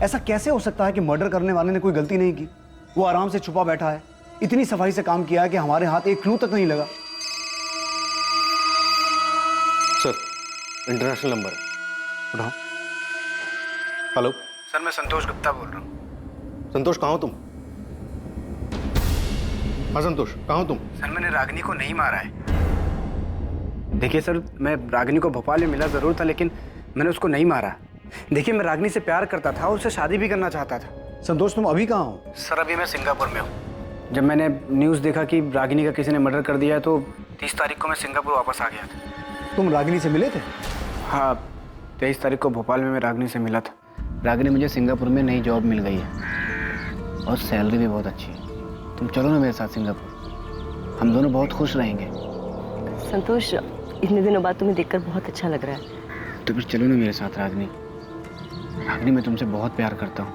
ऐसा कैसे हो सकता है कि मर्डर करने वाले ने कोई गलती नहीं की? वो आराम से छुपा बैठा है, इतनी सफाई से काम किया है कि हमारे हाथ एक क्लू तक नहीं लगा। सर, इंटरनेशनल नंबर है, उठाओ। हेलो सर, मैं संतोष गुप्ता बोल रहा हूँ। संतोष, कहाँ हो तुम? हाँ संतोष, कहाँ हो तुम? सर, मैंने रागिनी को नहीं मारा है। देखिए सर, मैं रागिनी को भोपाल में मिला ज़रूर था, लेकिन मैंने उसको नहीं मारा। देखिए, मैं रागिनी से प्यार करता था और उससे शादी भी करना चाहता था। संतोष, तुम अभी कहाँ हो? सर, अभी मैं सिंगापुर में हूँ। जब मैंने न्यूज़ देखा कि रागिनी का किसी ने मर्डर कर दिया है तो 30 तारीख को मैं सिंगापुर वापस आ गया था। तुम रागिनी से मिले थे? हाँ, 23 तारीख को भोपाल में मैं रागिनी से मिला था। रागिनी, मुझे सिंगापुर में नई जॉब मिल गई है और सैलरी भी बहुत अच्छी है। तुम चलो ना मेरे साथ सिंगापुर, हम दोनों बहुत खुश रहेंगे। संतोष, इतने दिनों बाद तुम्हें देखकर बहुत अच्छा लग रहा है। तो फिर चलो ना मेरे साथ रागिनी। रागिनी, मैं तुमसे बहुत प्यार करता हूँ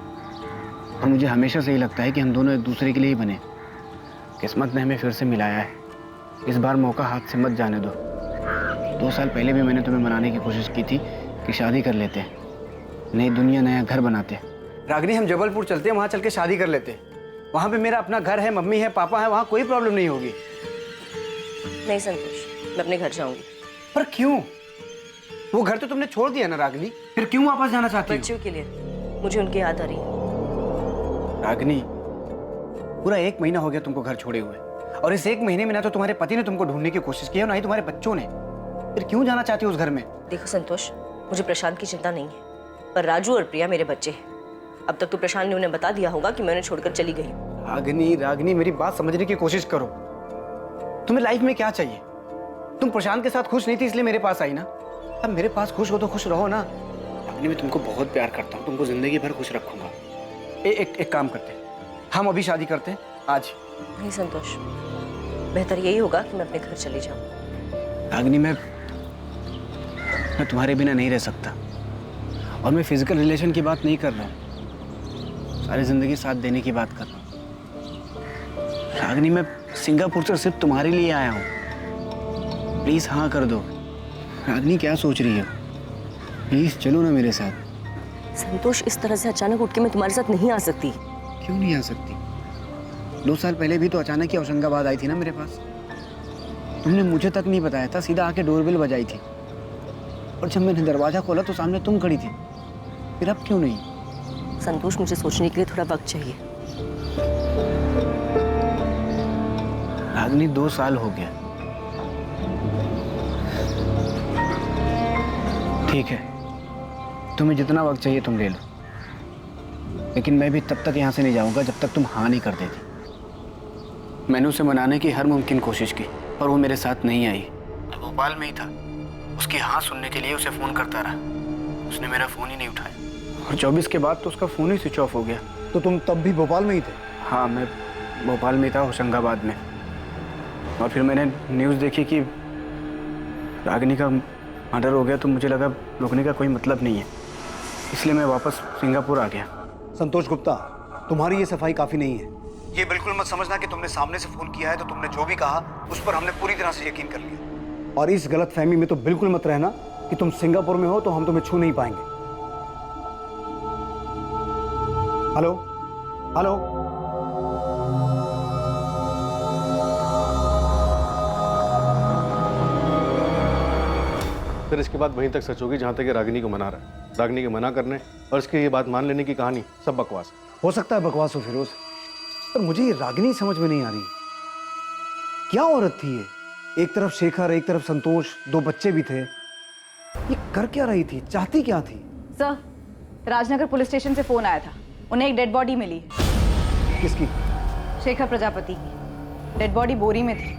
और मुझे हमेशा से ही लगता है कि हम दोनों एक दूसरे के लिए ही बने। किस्मत ने हमें फिर से मिलाया है, इस बार मौका हाथ से मत जाने दो। 2 साल पहले भी मैंने तुम्हें मनाने की कोशिश की थी कि शादी कर लेते हैं, नई दुनिया नया घर बनाते। रागिनी, हम जबलपुर चलते हैं, वहाँ चल के शादी कर लेते। वहाँ पे मेरा अपना घर है, मम्मी है, पापा है, वहाँ कोई प्रॉब्लम नहीं होगी। नहीं संतोष, मैं अपने घर जाऊंगी। पर क्यों? वो घर तो तुमने छोड़ दिया ना रागिनी, फिर क्यों वापस जाना चाहती हो? बच्चों के लिए मुझे उनकी याद आ रही है। रागिनी, पूरा 1 महीना हो गया तुमको घर छोड़े हुए, और इस 1 महीने में ना तो तुम्हारे पति ने तुमको ढूंढने की कोशिश की है, ना ही तुम्हारे बच्चों ने। फिर क्यों जाना चाहती हो उस घर में? देखो संतोष, मुझे प्रशांत की चिंता नहीं है, पर राजू और प्रिया मेरे बच्चे हैं। अब तक तो प्रशांत ने उन्हें बता दिया होगा कि मैं उन्हें छोड़कर चली गई। रागिनी, मेरी बात समझने की कोशिश करो। तुम्हें लाइफ में क्या चाहिए? तुम प्रशांत के साथ खुश नहीं थी, इसलिए मेरे पास आई ना। अब मेरे पास खुश हो तो खुश रहो ना। रागिनी, मैं तुमको बहुत प्यार करता हूँ, तुमको जिंदगी भर खुश रखूंगा। एक काम करते हैं, हम अभी शादी करते हैं आज। नहीं संतोष, बेहतर यही होगा कि मैं अपने घर चली जाऊं। रागिनी, मैं तुम्हारे बिना नहीं रह सकता, और मैं फिजिकल रिलेशन की बात नहीं कर रहा हूँ, सारी जिंदगी साथ देने की बात कर रहा हूँ। रागिनी, मैं सिंगापुर से सिर्फ तुम्हारे लिए आया हूँ, प्लीज हाँ कर दो। रागिनी, क्या सोच रही हो? प्लीज चलो ना मेरे साथ। संतोष, इस तरह से अचानक उठ के मैं तुम्हारे साथ नहीं आ सकती। क्यों नहीं आ सकती? 2 साल पहले भी तो अचानक ही होशंगाबाद आई थी ना मेरे पास। तुमने मुझे तक नहीं बताया था, सीधा आके डोरबेल बजाई थी, और जब मैंने दरवाजा खोला तो सामने तुम खड़ी थी। फिर अब क्यों नहीं? संतोष, मुझे सोचने के लिए थोड़ा वक्त चाहिए। रागिनी, 2 साल हो गया। ठीक है, तुम्हें जितना वक्त चाहिए तुम ले लो, लेकिन मैं भी तब तक यहाँ से नहीं जाऊँगा जब तक तुम हाँ नहीं कर देती। मैंने उसे मनाने की हर मुमकिन कोशिश की, पर वो मेरे साथ नहीं आई। तो भोपाल में ही था, उसकी हाँ सुनने के लिए उसे फ़ोन करता रहा, उसने मेरा फ़ोन ही नहीं उठाया, और 24 के बाद तो उसका फ़ोन ही स्विच ऑफ हो गया। तो तुम तब भी भोपाल में ही थे? हाँ, मैं भोपाल में था, होशंगाबाद में। और फिर मैंने न्यूज़ देखी कि रागिनी का मर्डर हो गया, तो मुझे लगा रुकने का कोई मतलब नहीं है, इसलिए मैं वापस सिंगापुर आ गया। संतोष गुप्ता, तुम्हारी ये सफाई काफी नहीं है। ये बिल्कुल मत समझना कि तुमने सामने से फोन किया है तो तुमने जो भी कहा उस पर हमने पूरी तरह से यकीन कर लिया। और इस गलत फहमी में तो बिल्कुल मत रहना कि तुम सिंगापुर में हो तो हम तुम्हें छू नहीं पाएंगे। हेलो हेलो, फिर इसके बाद वहीं तक सच होगी जहाँ तक ये रागिनी को मना रहा है। रागिनी के मना करने और इसकी ये बात मान लेने की कहानी सब बकवास है। हो सकता है बकवास हो फिरोज, पर मुझे ये रागिनी समझ में नहीं आ रही। क्या औरत थी ये? एक तरफ शेखर, एक तरफ संतोष, 2 बच्चे भी थे। ये कर क्या रही थी? चाहती क्या थी? सर, राजनगर पुलिस स्टेशन से फोन आया था, उन्हें एक डेड बॉडी मिली है। किसकी? शेखर प्रजापति की। डेड बॉडी बोरी में थी।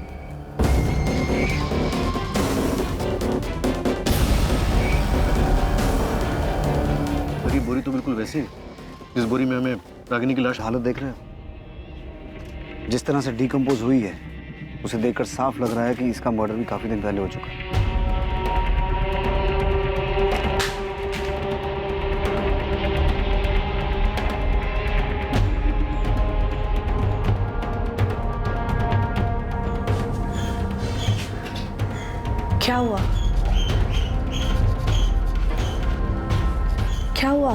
ये बोरी तो बिल्कुल वैसी है जिस बोरी में हमें रागिनी की लाश। हालत देख रहे हो? जिस तरह से डिकम्पोज हुई है, उसे देखकर साफ लग रहा है कि इसका मर्डर भी काफी दिन पहले हो चुका है। क्या हुआ? क्या हुआ?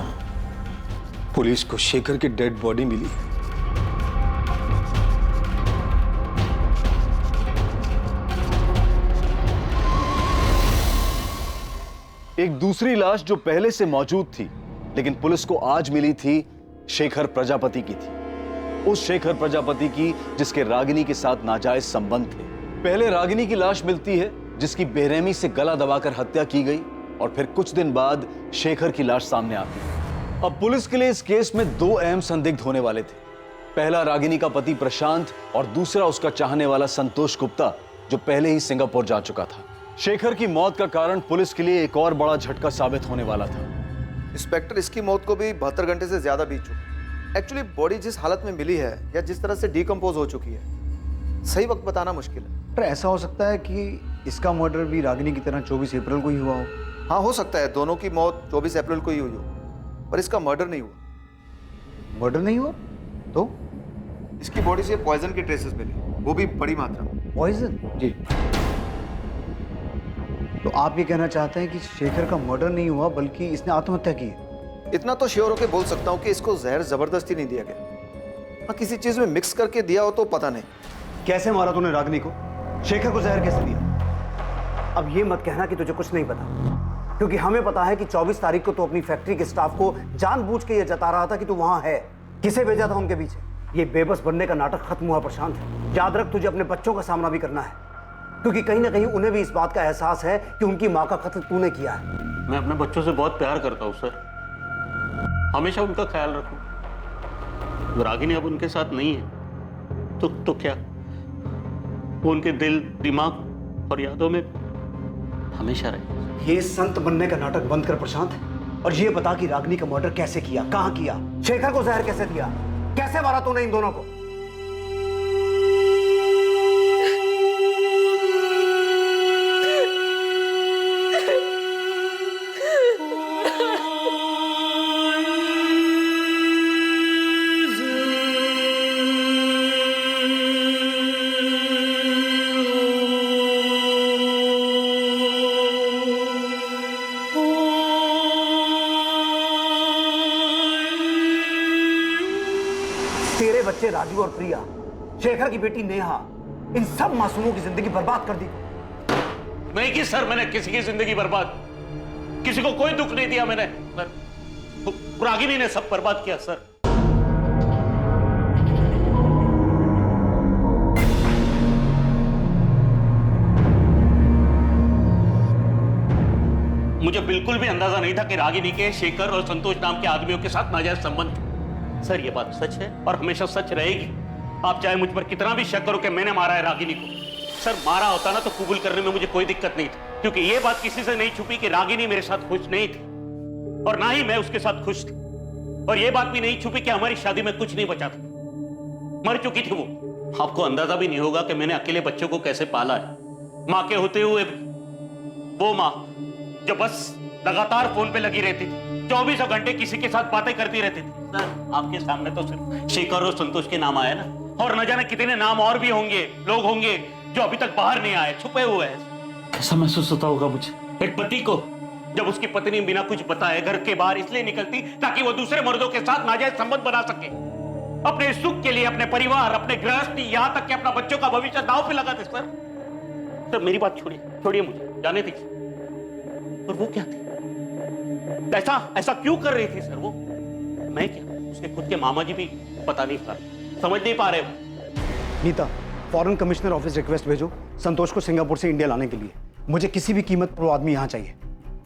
पुलिस को शेखर की डेड बॉडी मिली। एक दूसरी लाश जो पहले से मौजूद थी लेकिन पुलिस को आज मिली थी, शेखर प्रजापति की थी। उस शेखर प्रजापति की जिसके रागिनी के साथ नाजायज संबंध थे। पहले रागिनी की लाश मिलती है जिसकी बेरहमी से गला दबाकर हत्या की गई और फिर कुछ दिन बाद शेखर की लाश सामने आती है। अब पुलिस के लिए इस केस में दो अहम संदिग्ध होने वाले थे। पहला रागिनी का पति प्रशांत और दूसरा उसका चाहने वाला संतोष गुप्ता जो पहले ही सिंगापुर जा चुका था। शेखर की मौत का कारण पुलिस के लिए एक और बड़ा झटका साबित होने वाला था। इंस्पेक्टर, इसकी मौत को भी 72 घंटे से ज्यादा बीत चुकी। एक्चुअली बॉडी जिस हालत में मिली है या जिस तरह से डिकम्पोज हो चुकी है, सही वक्त बताना मुश्किल है। पर ऐसा हो सकता है कि इसका मर्डर भी रागिनी की तरह 24 अप्रैल को ही हुआ हो। हाँ, हो सकता है दोनों की मौत 24 अप्रैल को ही हुई हो, पर इसका मर्डर नहीं हुआ। मर्डर नहीं हुआ तो? इसकी बॉडी से पॉइजन के ट्रेसेस मिले, वो भी बड़ी मात्रा में। पॉइजन? जी। तो आप ये कहना चाहते हैं कि शेखर का मर्डर नहीं हुआ बल्कि इसने आत्महत्या की है? इतना तो श्योर होके बोल सकता हूँ कि इसको जहर जबरदस्ती नहीं दिया गया। हाँ, किसी चीज में मिक्स करके दिया हो तो पता नहीं। कैसे मारा तूने रागिनी को? शेखर को जहर कैसे दिया? अब ये मत कहना कि तुझे कुछ नहीं पता, क्योंकि हमें पता है कि 24 तारीख को तू अपनी फैक्ट्री के स्टाफ को जानबूझ के ये जता रहा था कि तू वहां है। किसे भेजा था उनके पीछे? ये बेबस बनने का नाटक खत्म हुआ प्रशांत। याद रख, तुझे अपने बच्चों का सामना भी करना है, क्योंकि कहीं ना कहीं उन्हें भी इस बात का एहसास है कि उनकी माँ का कत्ल तूने किया है। मैं अपने बच्चों से बहुत प्यार करता हूँ सर, हमेशा उनका ख्याल रखूं। रागिनी अब उनके साथ नहीं है तो क्या, वो उनके दिल, दिमाग और यादों में हमेशा रहे। ये संत बनने का नाटक बंद कर प्रशांत, और ये बता कि रागिनी का मर्डर कैसे किया, कहाँ किया, शेखर को जहर कैसे दिया, कैसे मारा तूने इन दोनों को? तेरे बच्चे राजू और प्रिया, शेखर की बेटी नेहा, इन सब मासूमों की जिंदगी बर्बाद कर दी। नहीं की सर, मैंने किसी की जिंदगी बर्बाद, किसी को कोई दुख नहीं दिया मैंने सर। रागिनी ने सब बर्बाद किया सर। मुझे बिल्कुल भी अंदाजा नहीं था कि रागिनी के शेखर और संतोष नाम के आदमियों के साथ नाजायज संबंध थे। सर ये बात सच है और हमेशा सच रहेगी। आप चाहे मुझ पर कितना भी शक करो कि मैंने मारा है रागिनी को। सर मारा होता ना तो कबूल करने में मुझे कोई दिक्कत नहीं थी, क्योंकि ये बात किसी से नहीं छुपी कि रागिनी मेरे साथ खुश नहीं थी और ना ही मैं उसके साथ खुश थी। और ये बात भी नहीं छुपी कि हमारी शादी में कुछ नहीं बचा था, मर चुकी थी वो। आपको अंदाजा भी नहीं होगा कि मैंने अकेले बच्चों को कैसे पाला है। मां के होते हुए वो मां जो बस लगातार फोन पे लगी रहती थी, 24 घंटे किसी के साथ बातें करती रहती थी। सर आपके सामने तो सिर्फ शेखर और संतोष के नाम आए ना, और न जाने कितने नाम और भी होंगे, लोग होंगे जो अभी तक बाहर नहीं आए, छुपे हुए हैं। कैसा महसूस होता होगा मुझे, एक पति को, जब उसकी पत्नी बिना कुछ बताए घर के बाहर इसलिए निकलती ताकि वो दूसरे मर्दों के साथ नाजायज संबंध बना सके, अपने सुख के लिए, अपने परिवार, अपने गृहस्थी, यहां तक कि अपना बच्चों का भविष्य दांव पे लगा दे। सर मेरी बात छोड़िए मुझे जाने दीजिए। और वो क्या थी, ऐसा क्यों कर रही थी सर वो? मैं क्या, उसके खुद के मामा जी भी पता नहीं पा रहे, समझ नहीं पा रहे। Nita, foreign commissioner office request भेजो संतोष को सिंगापुर से इंडिया लाने के लिए। मुझे किसी भी कीमत पर वो आदमी यहाँ चाहिए।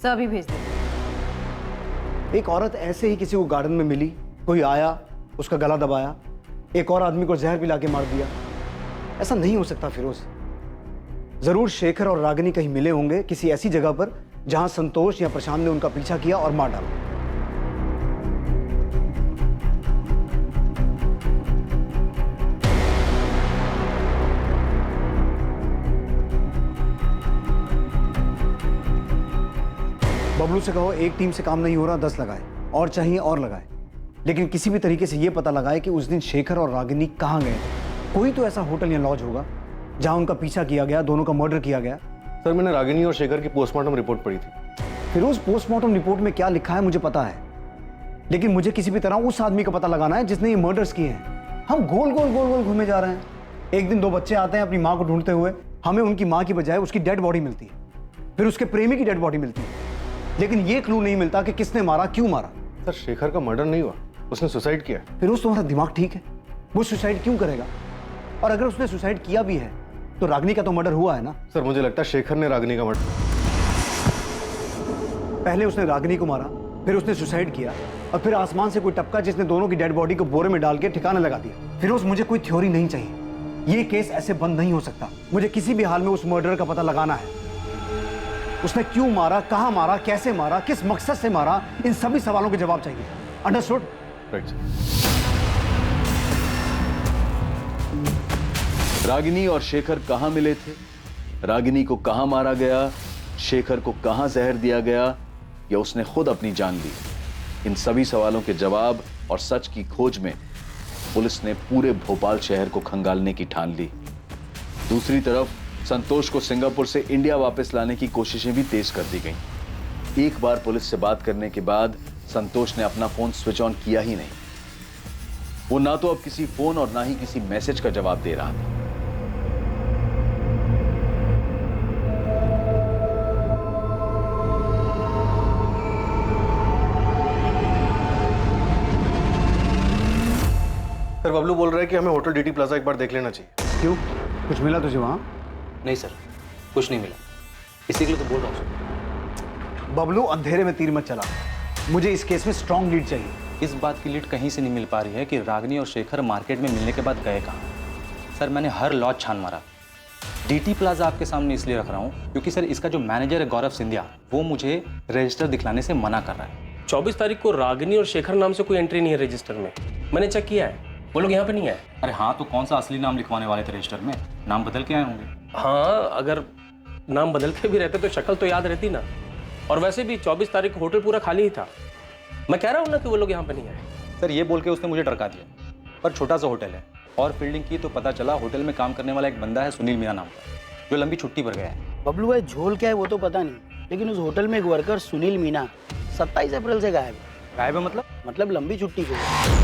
सर अभी भेज दे। एक औरत ऐसे ही किसी को गार्डन में मिली, कोई आया, उसका गला दबाया, एक और आदमी को जहर पिला के मार दिया। ऐसा नहीं हो सकता फिरोज। जरूर शेखर और रागिनी कहीं मिले होंगे किसी ऐसी जगह पर जहां संतोष या प्रशांत ने उनका पीछा किया और मार डाला। बबलू से कहो एक टीम से काम नहीं हो रहा, 10 लगाए, और चाहिए और लगाए, लेकिन किसी भी तरीके से यह पता लगाए कि उस दिन शेखर और रागिनी कहां गए थे। कोई तो ऐसा होटल या लॉज होगा जहां उनका पीछा किया गया, दोनों का मर्डर किया गया। सर मैंने रागिनी और शेखर की पोस्टमार्टम रिपोर्ट पढ़ी थी। फिरोज, पोस्टमार्टम रिपोर्ट में क्या लिखा है मुझे पता है, लेकिन मुझे किसी भी तरह उस आदमी का पता लगाना है जिसने ये मर्डर्स किए हैं। हम गोल गोल गोल गोल घूमे जा रहे हैं। एक दिन 2 बच्चे आते हैं अपनी माँ को ढूंढते हुए, हमें उनकी माँ की बजाय उसकी डेड बॉडी मिलती है, फिर उसके प्रेमी की डेड बॉडी मिलती है, लेकिन ये क्लू नहीं मिलता कि किसने मारा, क्यों मारा। सर शेखर का मर्डर नहीं हुआ, उसने सुसाइड किया है। फिर तुम्हारा दिमाग ठीक है? वो सुसाइड क्यों करेगा? और अगर उसने सुसाइड किया भी है तो रागिनी का तो मर्डर हुआ है ना। सर मुझे लगता है शेखर ने रागिनी का मर्डर। पहले उसने रागिनी को मारा, फिर उसने सुसाइड किया, और फिर आसमान से कोई टपका जिसने दोनों की डेड बॉडी को बोरे में डाल के ठिकाना लगा दिया। फिरोज, मुझे कोई थ्योरी नहीं चाहिए, ये केस ऐसे बंद नहीं हो सकता। मुझे किसी भी हाल में उस मर्डर का पता लगाना है। उसने क्यों मारा, कहां मारा, कैसे मारा, किस मकसद से मारा, इन सभी सवालों के जवाब चाहिए। अंडरस्टूड? Right sir. रागिनी और शेखर कहां मिले थे, रागिनी को कहां मारा गया, शेखर को कहां जहर दिया गया, या उसने खुद अपनी जान ली, इन सभी सवालों के जवाब और सच की खोज में पुलिस ने पूरे भोपाल शहर को खंगालने की ठान ली। दूसरी तरफ संतोष को सिंगापुर से इंडिया वापस लाने की कोशिशें भी तेज कर दी गईं। एक बार पुलिस से बात करने के बाद संतोष ने अपना फोन स्विच ऑन किया ही नहीं। वो ना तो अब किसी फोन और ना ही किसी मैसेज का जवाब दे रहा था। सर बबलू बोल रहा है कि हमें होटल डीटी प्लाजा एक बार देख लेना चाहिए। क्यों, कुछ मिला तुझे वहां? नहीं सर, कुछ नहीं मिला, इसी के लिए तो बोल रहा हूँ सर। बबलू, अंधेरे में तीर मत चला, मुझे इस केस में स्ट्रॉन्ग लीड चाहिए। इस बात की लीड कहीं से नहीं मिल पा रही है कि रागिनी और शेखर मार्केट में मिलने के बाद गए कहाँ। सर मैंने हर लॉज छान मारा। डीटी प्लाजा आपके सामने इसलिए रख रहा हूँ क्योंकि सर इसका जो मैनेजर है गौरव सिंधिया, वो मुझे रजिस्टर दिखलाने से मना कर रहा है। 24 तारीख को रागिनी और शेखर नाम से कोई एंट्री नहीं है रजिस्टर में, मैंने चेक किया है, वो लोग यहाँ पे नहीं आए। अरे हाँ, तो कौन सा असली नाम लिखवाने वाले थे रजिस्टर में? नाम बदल के आए होंगे। हाँ, अगर नाम बदल के भी रहते तो शक्ल तो याद रहती ना। और वैसे भी 24 तारीख को होटल पूरा खाली ही था। मैं कह रहा हूँ ना कि वो लोग यहाँ पे नहीं आए। सर ये बोल के उसने मुझे डरका दिया, पर छोटा सा होटल है, और फील्डिंग की तो पता चला होटल में काम करने वाला एक बंदा है सुनील मीना नाम का, जो लंबी छुट्टी पर गया है। बबलू भाई, झोल क्या है वो तो पता नहीं, लेकिन उस होटल में एक वर्कर सुनील मीना 27 अप्रैल से गायब है। गायब है मतलब लंबी छुट्टी पे।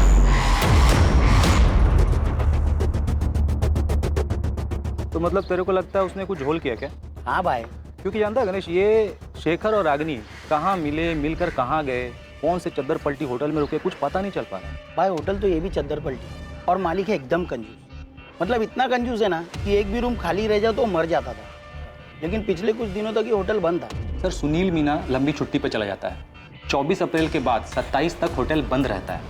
तो मतलब तेरे को लगता है उसने कुछ झोल किया क्या? हाँ भाई, क्योंकि जानता है गणेश, ये शेखर और रागिनी कहाँ मिले, मिलकर कहाँ गए, कौन से चद्दर पलटी होटल में रुके, कुछ पता नहीं चल पा रहा है। भाई होटल तो ये भी चद्दर पलटी, और मालिक है एकदम कंजूस। मतलब इतना कंजूस है ना कि एक भी रूम खाली रह जाए तो मर जाता था। लेकिन पिछले कुछ दिनों तक ये होटल बंद था। सर सुनील मीना लंबी छुट्टी पर चला जाता है, 24 अप्रैल के बाद 27 तक होटल बंद रहता है।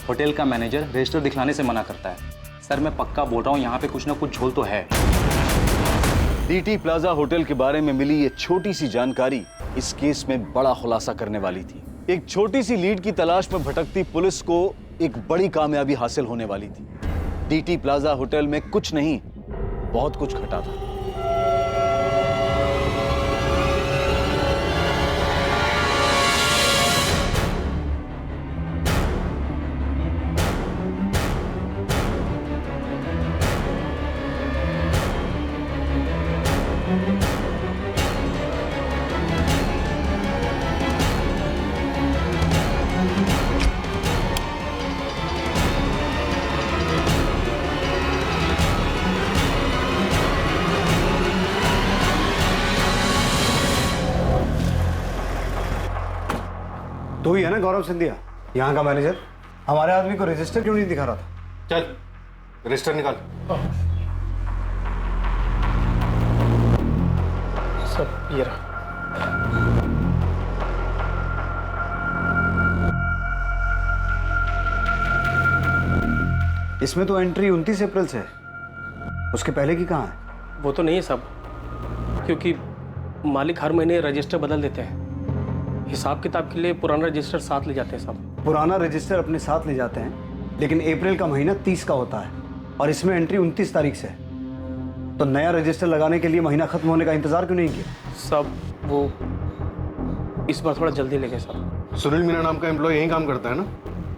होटल का मैनेजर रजिस्टर दिखलाने से मना करता है। सर मैं पक्का बोल रहा हूँ, यहाँ पे कुछ ना कुछ झोल तो है। डीटी प्लाजा होटल के बारे में मिली ये छोटी सी जानकारी इस केस में बड़ा खुलासा करने वाली थी। एक छोटी सी लीड की तलाश में भटकती पुलिस को एक बड़ी कामयाबी हासिल होने वाली थी। डीटी प्लाजा होटल में कुछ नहीं, बहुत कुछ घटा था। तो ही है ना गौरव सिंधिया, यहाँ का मैनेजर? हमारे आदमी को रजिस्टर क्यों नहीं दिखा रहा था? चल रजिस्टर निकाल। सब ये रहा। इसमें तो एंट्री 29 अप्रैल से है, उसके पहले की कहाँ है? वो तो नहीं है सब, क्योंकि मालिक हर महीने रजिस्टर बदल देते हैं। हिसाब किताब के लिए पुराना रजिस्टर साथ ले जाते हैं सब। पुराना रजिस्टर अपने साथ ले जाते हैं, लेकिन अप्रैल का महीना 30 का होता है और इसमें एंट्री 29 तारीख से है। तो नया रजिस्टर लगाने के लिए महीना खत्म होने का इंतजार क्यों नहीं किया? सब वो इस बार थोड़ा जल्दी ले गए सब। सुनील मीना नाम का एम्प्लॉय यहीं काम करता है ना?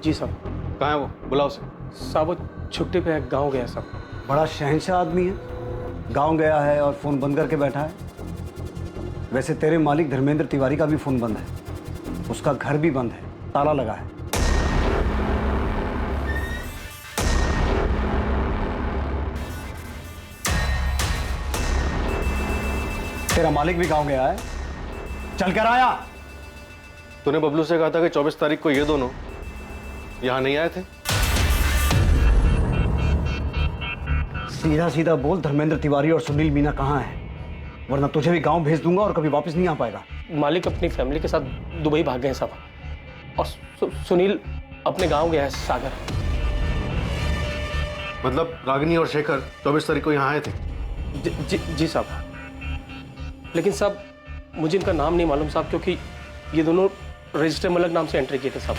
जी सब। कहाँ है वो? बुलाओ उसे। साहब वो छुट्टी पे गाँव गया सब। बड़ा शहंशाह आदमी है, गाँव गया है और फोन बंद करके बैठा है। वैसे तेरे मालिक धर्मेंद्र तिवारी का भी फोन बंद है, उसका घर भी बंद है, ताला लगा है। तेरा मालिक भी गांव गया है, चल कर आया। तूने बबलू से कहा था कि 24 तारीख को ये दोनों यहाँ नहीं आए थे। सीधा सीधा बोल, धर्मेंद्र तिवारी और सुनील मीना कहाँ हैं? वरना तुझे भी गांव भेज दूंगा और कभी वापस नहीं आ पाएगा। मालिक अपनी फैमिली के साथ दुबई भाग गए हैं साहब, और सुनील अपने गांव गया है सागर। मतलब रागिनी और शेखर 24 तारीख को यहाँ आए थे? जी साहब, लेकिन साहब मुझे इनका नाम नहीं मालूम साहब, क्योंकि ये दोनों रजिस्टर में अलग नाम से एंट्री किए थे साहब।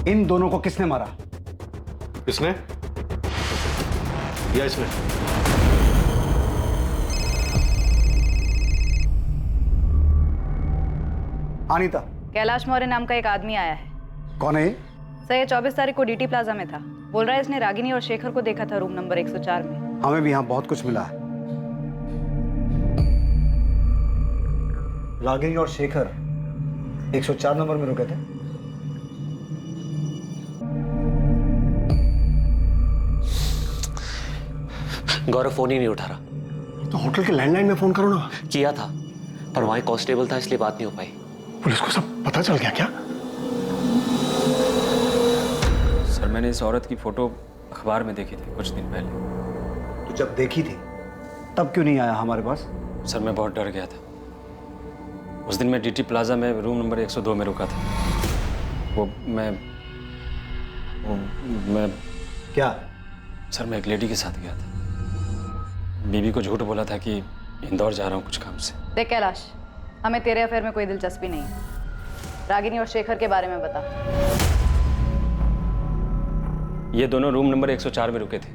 इन दोनों को किसने मारा? इसने या इसने? अनीता, कैलाश मौर्य नाम का एक आदमी आया है। कौन है? सर ये 24 तारीख को डीटी प्लाजा में था। बोल रहा है इसने रागिनी और शेखर को देखा था रूम नंबर 104 में। हमें भी यहाँ बहुत कुछ मिला है। रागिनी और शेखर 104 नंबर में रुके थे। गौरव फोन ही नहीं उठा रहा। तो होटल के लैंडलाइन में फोन करो ना। किया था, पर वहां कांस्टेबल था इसलिए बात नहीं हो पाई। पुलिस को सब पता चल गया क्या? सर मैंने इस औरत की फोटो अखबार में देखी थी कुछ दिन पहले। तो जब देखी थी तब क्यों नहीं आया हमारे पास? सर मैं बहुत डर गया था। उस दिन मैं डीटी प्लाजा में रूम नंबर 102 में रुका था। वो मैं क्या? सर मैं एक लेडी के साथ गया था। बीबी को झूठ बोला था कि इंदौर जा रहा हूँ कुछ काम से। देख कैलाश, हमें तेरे अफेयर में कोई दिलचस्पी नहीं है। रागिनी और शेखर के बारे में बता। ये दोनों रूम नंबर 104 में रुके थे।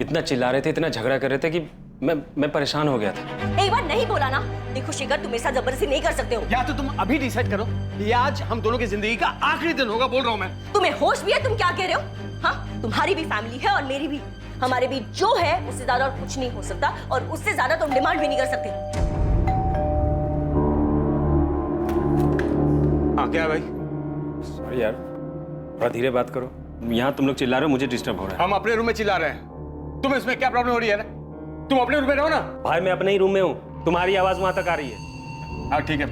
इतना चिल्ला रहे थे, इतना झगड़ा कर रहे थे कि मैं परेशान हो गया था। एक बार नहीं बोला ना। देखो शेखर, तुम मेरे साथ जबरदस्ती नहीं कर सकते हो। या तो तुम अभी डिसाइड करो, ये आज हम दोनों की जिंदगी का आखिरी दिन होगा। बोल रहा हूँ मैं। तुम्हें होश भी है? तुम क्या कह रहे हो? हाँ, तुम्हारी भी फैमिली है और मेरी भी। हमारे बीच जो है उससे ज्यादा और कुछ नहीं हो सकता, और उससे ज्यादा तुम डिमांड भी नहीं कर सकते। हाँ क्या है भाई? सॉरी यार, थोड़ा धीरे बात करो। यहाँ तुम लोग चिल्ला रहे हो, मुझे डिस्टर्ब हो रहा है। हम अपने रूम में चिल्ला रहे हैं, तुम्हें इसमें क्या प्रॉब्लम हो रही है ना? तुम अपने रूम में रहो ना। भाई मैं अपने ही रूम में हूँ, तुम्हारी आवाज वहां तक आ रही है। हाँ ठीक है,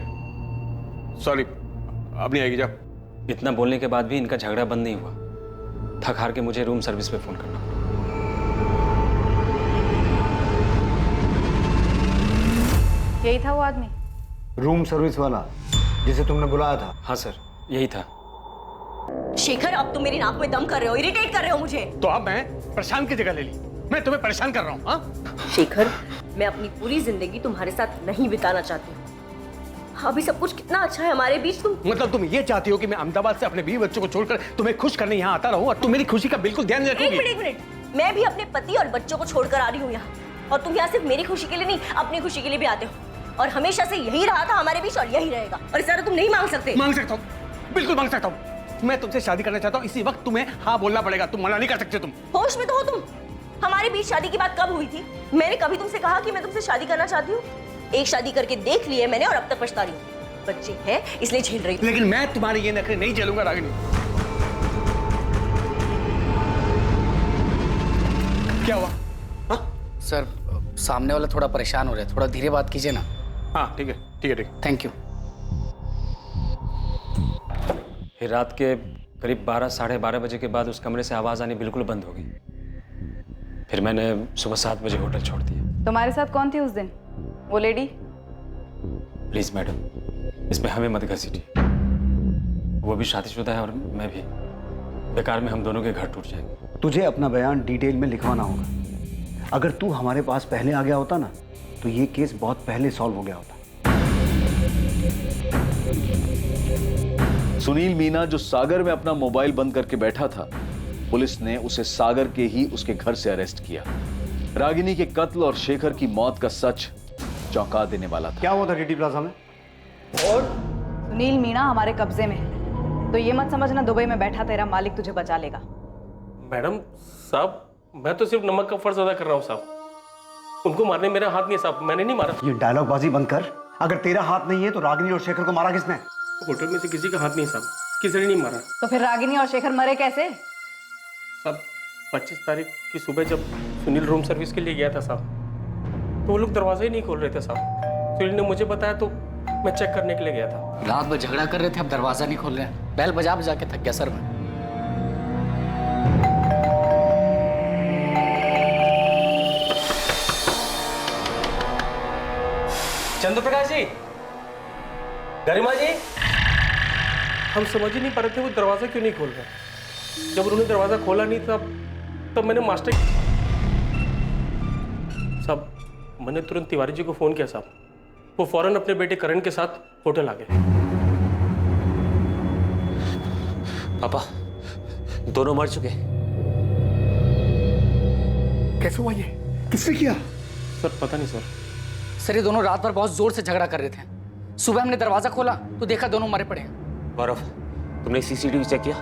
सॉरी, अब नहीं आएगी। जाओ। इतना बोलने के बाद भी इनका झगड़ा बंद नहीं हुआ। थक हार के मुझे रूम सर्विस पे फोन करना पड़ा। यही था वो आदमी? रूम सर्विस वाला जिसे तुमने बुलाया था? हाँ सर, यही था। शेखर, अब तुम मेरी नाक में दम कर रहे हो, इरिटेट कर रहे हो मुझे। तो अब मैं प्रशांत की जगह ले ली। मैं तुम्हें परेशान कर रहा हूँ। हाँ शेखर, मैं अपनी पूरी जिंदगी तुम्हारे साथ नहीं बिताना चाहती हूँ। अभी सब कुछ कितना अच्छा है हमारे बीच। तुम मतलब तुम ये चाहती हो कि मैं अहमदाबाद से अपने 20 बच्चों को छोड़कर तुम्हें खुश करने यहाँ आता रहूं, और तुम मेरी खुशी का बिल्कुल ध्यान नहीं रखोगी? एक मिनट, मैं भी अपने पति और बच्चों को छोड़कर आ रही हूँ यहाँ, और तुम यहाँ सिर्फ मेरी खुशी के लिए नहीं, अपनी खुशी के लिए भी आते हो। और हमेशा से यही रहा था हमारे बीच, और यही रहेगा। और इस तरह तुम नहीं मांग सकते। मांग सकता हूँ, बिल्कुल मांग सकता हूँ। मैं तुमसे शादी करना चाहता हूँ, इसी वक्त तुम्हें हाँ बोलना पड़ेगा। तुम मना नहीं कर सकते। तुम होश में तो हो तुम? हमारे बीच शादी की बात कब हुई थी? मैंने कभी तुमसे कहा कि मैं तुमसे शादी करना चाहती हूँ? एक शादी करके देख ली है मैंने, और अब तक पछता रही हूँ। बच्चे हैं इसलिए झेल रही हूँ। लेकिन मैं तुम्हारे ये नखरे नहीं झेलूंगा रागिनी। क्या हुआ? सर सामने वाला थोड़ा परेशान हो रहा है, थोड़ा धीरे बात कीजिए ना। हाँ ठीक है, ठीक है, ठीक है। Thank you. फिर रात के करीब 12 साढ़े 12 बजे के बाद उस कमरे से आवाज आनी बिल्कुल बंद हो गई। फिर मैंने सुबह 7 बजे होटल छोड़ दिया। तुम्हारे साथ कौन थी उस दिन? वो लेडी? प्लीज मैडम, इसमें हमें मत घसीटिए। वो भी शादीशुदा है और मैं भी। बेकार में हम दोनों के घर टूट जाएंगे। तुझे अपना बयान डिटेल में लिखवाना होगा। अगर तू हमारे पास पहले आ गया होता ना, तो ये केस बहुत पहले सॉल्व हो गया होता। सुनील मीना जो सागर में अपना मोबाइल बंद करके बैठा था, पुलिस ने उसे सागर के ही उसके घर से अरेस्ट किया। रागिनी के कत्ल और शेखर की मौत का सच चौंका देने वाला था। क्या हुआ था डीटी प्लाजा में? और सुनील मीना हमारे कब्जे में है, तो ये मत समझना दुबई में बैठा तेरा मालिक तुझे बचा लेगा। मैडम साहब, मैं तो सिर्फ नमक का फर्ज अदा कर रहा हूँ साहब। उनको मारने मेरा हाथ नहीं है साहब, मैंने नहीं मारा। ये डायलॉग बाजी बंद कर। अगर तेरा हाथ नहीं है तो रागिनी और शेखर को मारा किसने? होटल में से किसी का हाथ नहीं साहब, किसी ने नहीं मारा। तो फिर रागिनी और शेखर मरे कैसे? साहब 25 तारीख की सुबह जब सुनील रूम सर्विस के लिए गया था साहब, तो वो लोग दरवाजा ही नहीं खोल रहे थे साहब। सुनील ने मुझे बताया तो मैं चेक करने के लिए गया था। रात भर झगड़ा कर रहे थे, अब दरवाजा नहीं खोल रहे हैं। बैल बजा बजा के थक गया सर मैं। चंद्र प्रकाश जी, गरिमा जी, हम समझ ही नहीं पा रहे थे वो दरवाजा क्यों नहीं खोल रहे। जब उन्होंने दरवाजा खोला नहीं तब मैंने मास्टर साहब, मैंने तुरंत तिवारी जी को फोन किया साहब। वो फौरन अपने बेटे करण के साथ होटल आ गए। पापा दोनों मर चुके। कैसे हुआ ये? किसने किया? सर पता नहीं सर। सर ये दोनों रात भर बहुत जोर से झगड़ा कर रहे थे। सुबह हमने दरवाजा खोला तो देखा दोनों मरे पड़े हैं। गौरव, तुमने सीसीटीवी चेक किया?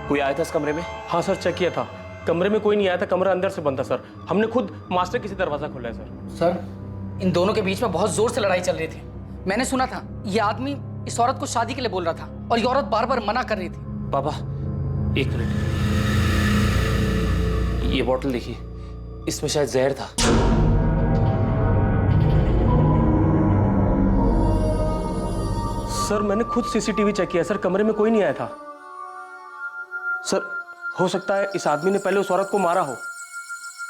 कोई आया था इस कमरे में? हाँ सर, चेक किया था। कमरे में कोई नहीं आया था, कमरा अंदर से बंद था सर। हमने खुद मास्टर किसी दरवाजा खोला है सर। सर इन दोनों के बीच में बहुत जोर से लड़ाई चल रही थी। मैंने सुना था ये आदमी इस औरत को शादी के लिए बोल रहा था और ये औरत बार बार मना कर रही थी। पापा एक मिनट, ये बोतल देखिए, इसमें शायद जहर था। सर मैंने खुद सीसीटीवी चेक किया सर, कमरे में कोई नहीं आया था। सर हो सकता है इस आदमी ने पहले उस औरत को मारा हो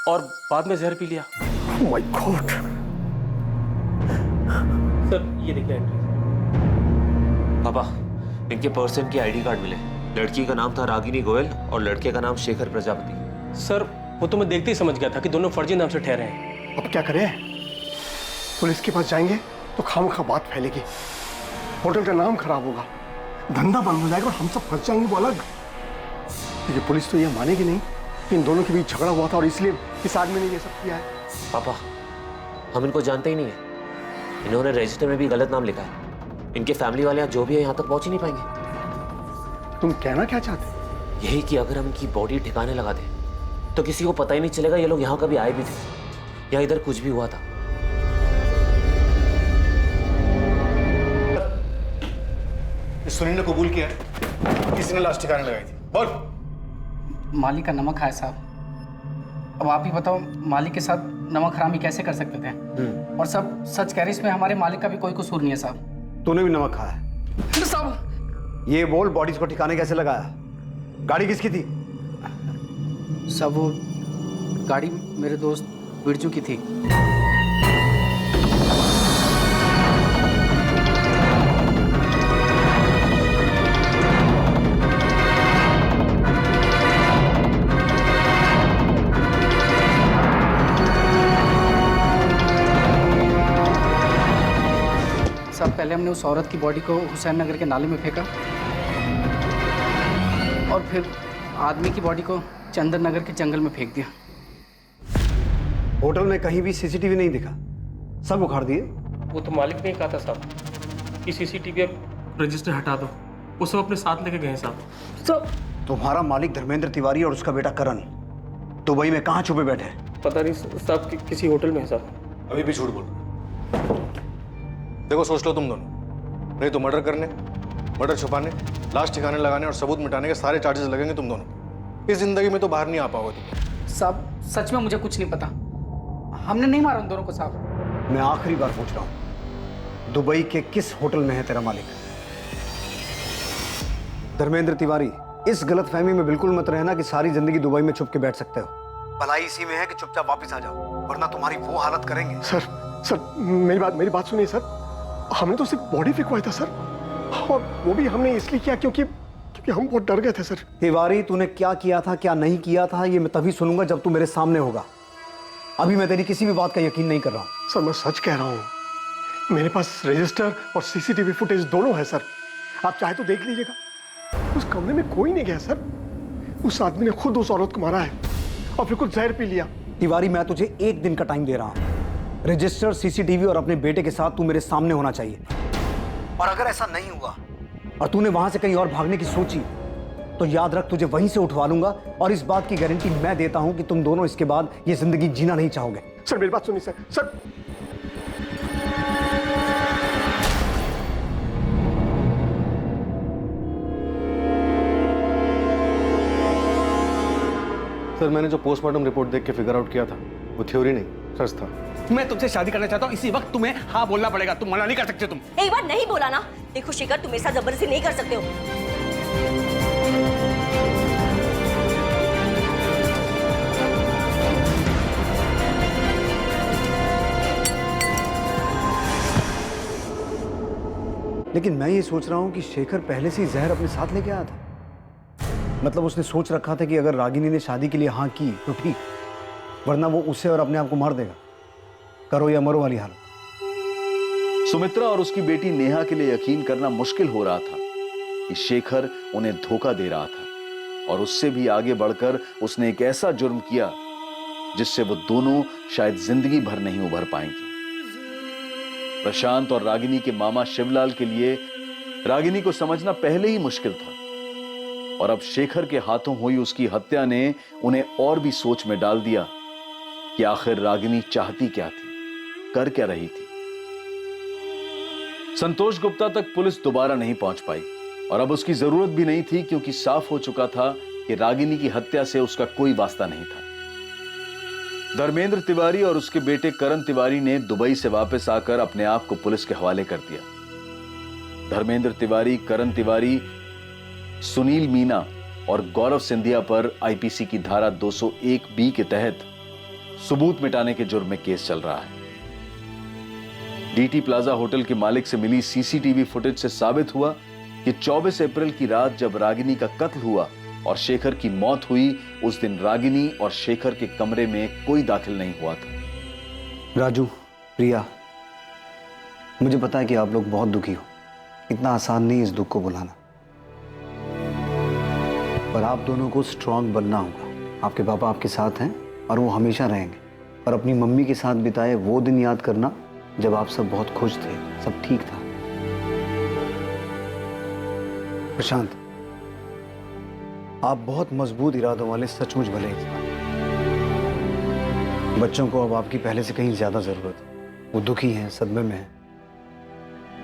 और बाद में जहर पी लिया। Oh my God! सर ये देखिए एंट्री। पापा इनके पर्सन की आईडी कार्ड मिले। लड़की का नाम था रागिनी गोयल और लड़के का नाम शेखर प्रजापति। सर वो तो मैं देखते ही समझ गया था कि दोनों फर्जी नाम से ठहरे हैं। अब क्या करें? पुलिस के पास जाएंगे तो खामखा बात फैलेगी, होटल का नाम खराब होगा, धंधा बंद हो जाएगा और हम सब फंस जाएंगे वो अलग। देखिए पुलिस तो ये मानेगी नहीं कि इन दोनों के बीच झगड़ा हुआ था और इसलिए इस आदमी ने ये सब किया है। पापा हम इनको जानते ही नहीं है। इन्होंने रजिस्टर में भी गलत नाम लिखा है। इनके फैमिली वाले जो भी है यहाँ तक पहुंच ही नहीं पाएंगे। तुम कहना क्या चाहते? यही कि अगर हम इनकी बॉडी ठिकाने लगा दें तो किसी को पता ही नहीं चलेगा ये लोग यहाँ कभी आए भी थे या इधर कुछ भी हुआ था। सुनील ने कबूल किया है किसी ने लाश ठिकाने लगाई थी। बोल। मालिक का नमक खाया साहब। अब आप ही बताओ मालिक के साथ नमक हरामी कैसे कर सकते थे? और सब सच कह रहे, इसमें हमारे मालिक का भी कोई कसूर नहीं है साहब। तूने भी नमक खाया है साहब। ये बोल, बॉडीज को ठिकाने कैसे लगाया? गाड़ी किसकी थी? सब वो गाड़ी मेरे दोस्त बिरजू की थी। सब पहले हमने उस औरत की बॉडी को हुसैन नगर के नाले में फेंका और फिर आदमी की बॉडी को चंदन नगर के जंगल में फेंक दिया। होटल में कहीं भी सीसीटीवी नहीं दिखा, सब उखाड़ दिए। वो तो मालिक ने कहा था साहब कि सीसीटीवी रजिस्टर हटा दो, वो सब अपने साथ लेके गए साहब। सब तुम्हारा मालिक धर्मेंद्र तिवारी और उसका बेटा करण दुबई में कहाँ छुपे बैठे हैं? पता नहीं साहब, किसी होटल में है साहब। अभी भी झूठ बोल रहे। देखो सोच लो तुम दोनों, नहीं तो मर्डर करने, मर्डर छुपाने, लाश ठिकाने लगाने और सबूत मिटाने के सारे चार्जेस लगेंगे तुम दोनों। इस जिंदगी में तो बाहर नहीं आ पाओगे तुम। साहब सच में मुझे कुछ नहीं पता, हमने नहीं मारा उन दोनों को साहब। मैं आखिरी बार पूछ रहा हूं, दुबई के किस होटल में है तेरा मालिक? धर्मेंद्र तिवारी, इस गलतफहमी में बिल्कुल मत रहना कि सारी जिंदगी दुबई में छुप के बैठ सकते हो। भलाई इसी में है कि चुपचाप वापस आ जाओ, वरना तुम्हारी वो हालत करेंगे। सर मेरी बात सुनिए सर। हमने तो सिर्फ बॉडी फेंकवाई था सर, और वो भी हमने इसलिए किया क्योंकि हम बहुत डर गए थे सर। तिवारी, तूने क्या किया था क्या नहीं किया था ये मैं तभी सुनूंगा जब तू मेरे सामने होगा। अभी मैं तेरी किसी भी बात का यकीन नहीं कर रहा हूं। सर मैं सच कह रहा हूं, मेरे पास रजिस्टर और सीसीटीवी फुटेज दोनों है सर, आप चाहे तो देख लीजिएगा। उस कमरे में कोई नहीं गया सर, उस आदमी ने खुद उस औरत को मारा है और फिर कुछ जहर पी लिया। तिवारी, मैं तुझे 1 दिन का टाइम दे रहा हूं। रजिस्टर, सीसीटीवी और अपने बेटे के साथ तू मेरे सामने होना चाहिए। और अगर ऐसा नहीं हुआ और तूने वहां से कहीं और भागने की सोची तो याद रख, तुझे वहीं से उठवा लूंगा। और इस बात की गारंटी मैं देता हूं कि तुम दोनों इसके बाद ये जिंदगी जीना नहीं चाहोगे। सर मेरी बात सुनिए सर। सर मैंने जो पोस्टमार्टम रिपोर्ट देख के फिगर आउट किया था वो थ्योरी नहीं सच था। मैं तुमसे शादी करना चाहता हूँ, इसी वक्त तुम्हें हाँ बोलना पड़ेगा, तुम मना नहीं कर सकते। तुम एक बार नहीं बोला ना, देखो शेखर तुम मेरे साथ जबरदस्ती नहीं कर सकते हो। लेकिन मैं ये सोच रहा हूँ कि शेखर पहले से ही जहर अपने साथ लेके आया था। मतलब उसने सोच रखा था कि अगर रागिनी ने शादी के लिए हाँ की तो ठीक, वरना वो उसे और अपने आप को मार देगा। करो या मरो वाली हालत। सुमित्रा और उसकी बेटी नेहा के लिए यकीन करना मुश्किल हो रहा था कि शेखर उन्हें धोखा दे रहा था, और उससे भी आगे बढ़कर उसने एक ऐसा जुर्म किया जिससे वो दोनों शायद जिंदगी भर नहीं उभर पाएंगी। प्रशांत और रागिनी के मामा शिवलाल के लिए रागिनी को समझना पहले ही मुश्किल था, और अब शेखर के हाथों हुई उसकी हत्या ने उन्हें और भी सोच में डाल दिया कि आखिर रागिनी चाहती क्या थी, कर क्या रही थी। संतोष गुप्ता तक पुलिस दोबारा नहीं पहुंच पाई, और अब उसकी जरूरत भी नहीं थी, क्योंकि साफ हो चुका था कि रागिनी की हत्या से उसका कोई वास्ता नहीं था। धर्मेंद्र तिवारी और उसके बेटे करण तिवारी ने दुबई से वापस आकर अपने आप को पुलिस के हवाले कर दिया। धर्मेंद्र तिवारी, करण तिवारी, सुनील मीना और गौरव सिंधिया पर आईपीसी की धारा 201 के तहत सबूत मिटाने के जुर्म में केस चल रहा है। डीटी प्लाजा होटल के मालिक से मिली सीसीटीवी फुटेज से साबित हुआ कि 24 अप्रैल की रात जब रागिनी का कत्ल हुआ और शेखर की मौत हुई, उस दिन रागिनी और शेखर के कमरे में कोई दाखिल नहीं हुआ था। राजू, प्रिया, मुझे पता है कि आप लोग बहुत दुखी हो। इतना आसान नहीं इस दुख को बुलाना, पर आप दोनों को स्ट्रांग बनना होगा। आपके पापा आपके साथ हैं और वो हमेशा रहेंगे। और अपनी मम्मी के साथ बिताए वो दिन याद करना जब आप सब बहुत खुश थे, सब ठीक था। प्रशांत, आप बहुत मजबूत इरादों वाले सचमुच भले इंसान। बच्चों को अब आपकी पहले से कहीं ज्यादा जरूरत है। वो दुखी हैं, सदमे में हैं,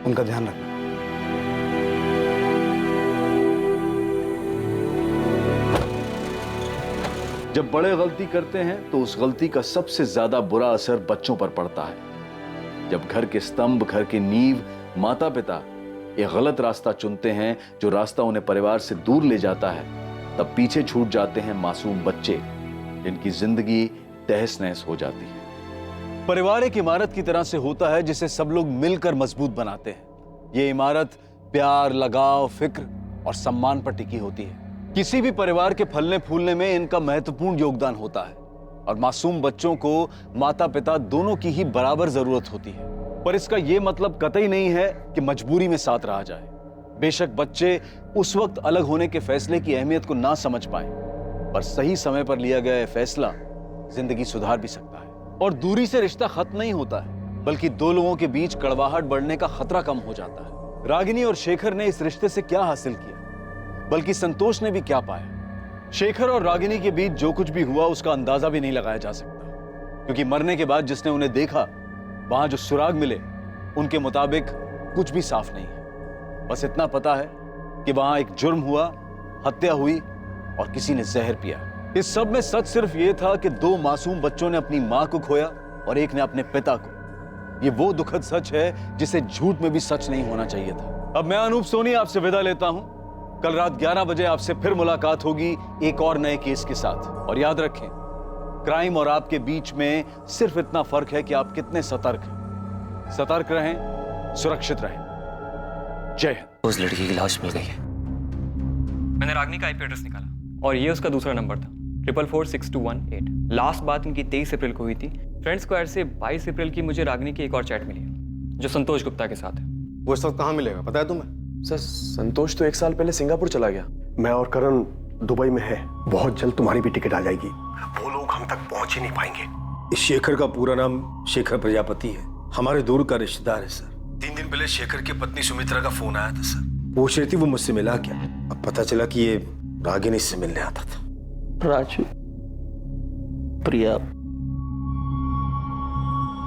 उनका ध्यान रखना। जब बड़े गलती करते हैं तो उस गलती का सबसे ज्यादा बुरा असर बच्चों पर पड़ता है। जब घर के स्तंभ, घर के नींव, माता पिता एक गलत रास्ता चुनते हैं, जो रास्ता उन्हें परिवार से दूर ले जाता है, तब पीछे छूट जाते हैं मासूम बच्चे, जिनकी जिंदगी तहस नहस हो जाती है। परिवार एक इमारत की तरह से होता है जिसे सब लोग मिलकर मजबूत बनाते हैं। ये इमारत प्यार, लगाव, फिक्र और सम्मान पर टिकी होती है। किसी भी परिवार के फलने फूलने में इनका महत्वपूर्ण योगदान होता है, और मासूम बच्चों को माता पिता दोनों की ही बराबर जरूरत होती है। पर इसका यह मतलब कतई नहीं है कि मजबूरी में साथ रहा जाए। बेशक बच्चे उस वक्त अलग होने के फैसले की अहमियत को ना समझ पाए, पर सही समय पर लिया गया यह फैसला जिंदगी सुधार भी सकता है। और दूरी से रिश्ता खत्म नहीं होता है, बल्कि दो लोगों के बीच कड़वाहट बढ़ने का खतरा कम हो जाता है। रागिनी और शेखर ने इस रिश्ते से क्या हासिल किया, बल्कि संतोष ने भी क्या पाया। शेखर और रागिनी के बीच जो कुछ भी हुआ उसका अंदाजा भी नहीं लगाया जा सकता, क्योंकि मरने के बाद जिसने उन्हें देखा, वहां जो सुराग मिले उनके मुताबिक कुछ भी साफ नहीं है। बस इतना पता है कि वहां एक जुर्म हुआ, हत्या हुई और किसी ने जहर पिया। इस सब में सच सिर्फ यह था कि दो मासूम बच्चों ने अपनी मां को खोया और एक ने अपने पिता को। ये वो दुखद सच है जिसे झूठ में भी सच नहीं होना चाहिए था। अब मैं अनूप सोनी आपसे विदा लेता हूं। कल रात 11 बजे आपसे फिर मुलाकात होगी एक और नए केस के साथ। और याद रखें, क्राइम और आपके बीच में सिर्फ इतना फर्क है कि आप कितने सतर्क हैं। सतर्क रहें, सुरक्षित रहें। जय हिंद। उस लड़की की लाश मिल गई है। मैंने रागिनी का आईपी एड्रेस निकाला और ये उसका दूसरा नंबर था, 444618। लास्ट बात इनकी 23 अप्रैल को हुई थी। फ्रेंड स्क्वायर से 22 अप्रैल की मुझे रागिनी की एक और चैट मिली है जो संतोष गुप्ता के साथ है। वो इस वक्त कहाँ मिलेगा पता है तुम्हें? सर, संतोष तो 1 साल पहले सिंगापुर चला गया। मैं और करण दुबई में है। बहुत जल्द तुम्हारी भी टिकट आ जाएगी। वो लोग हम तक पहुंच ही नहीं पाएंगे। शेखर का पूरा नाम शेखर प्रजापति है, हमारे दूर का रिश्तेदार है सर। 3 दिन पहले शेखर की पत्नी सुमित्रा का फोन आया था सर। पूछ रही थी वो मुझसे मिला क्या। अब पता चला कि ये रागिनी से मिलने आता था। राजू, प्रिया,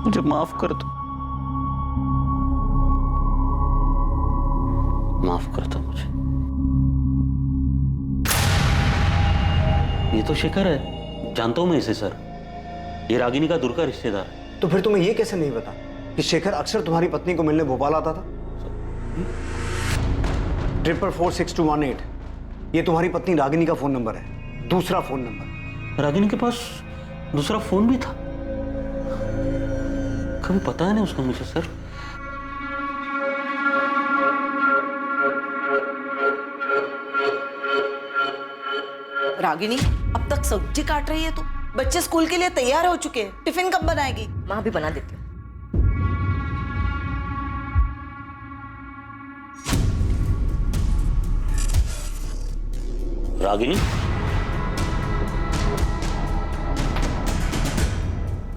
मुझे माफ कर दो। माफ कर दो मुझे। ये तो शेखर है जानता हूं मैं इसे सर, ये रागिनी का दूर का रिश्तेदार है। तो फिर तुम्हें ये कैसे नहीं पता कि शेखर अक्सर तुम्हारी पत्नी को मिलने भोपाल आता था? 4446218 ये तुम्हारी पत्नी रागिनी का फोन नंबर है, दूसरा फोन नंबर। रागिनी के पास दूसरा फोन भी था? कभी पता है नहीं उसका मुझे सर। रागिनी, अब तक सब्जी काट रही है तू? बच्चे स्कूल के लिए तैयार हो चुके हैं, टिफिन कब बनाएगी? माँ भी बना देती हूँ। रागिनी,